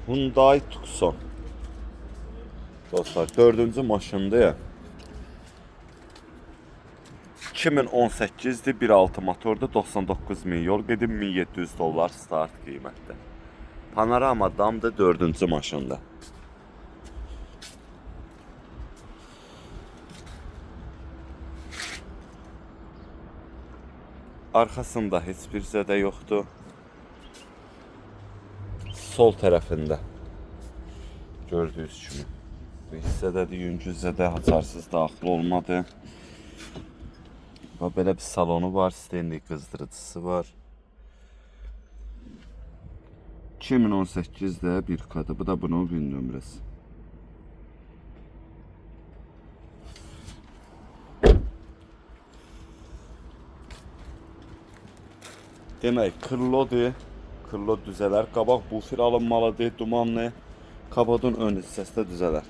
Hyundai Tucson. Dostlar, dördüncü maşındır ya. 2018'dir, 1.6 motorda, 99 min yol gedib, $1700 start qiymətdə. Panorama damdır, dördüncü maşında. Arxasında heç bir zədə yoxdur. Sol tərəfində gördüyünüz kimi bu hissədədir, yüngül zədə, haçarsız daxil olmadı. Və belə bir salonu var, stendlik qızdırıcısı var. 2018'də bir kadı, bu da bunun VIN nömrəsi. Demək, krlodur. Krlo düzələr. Qabaq bufer alınmalıdır, dumanlı. Kabodun ön hissəsi də düzələr.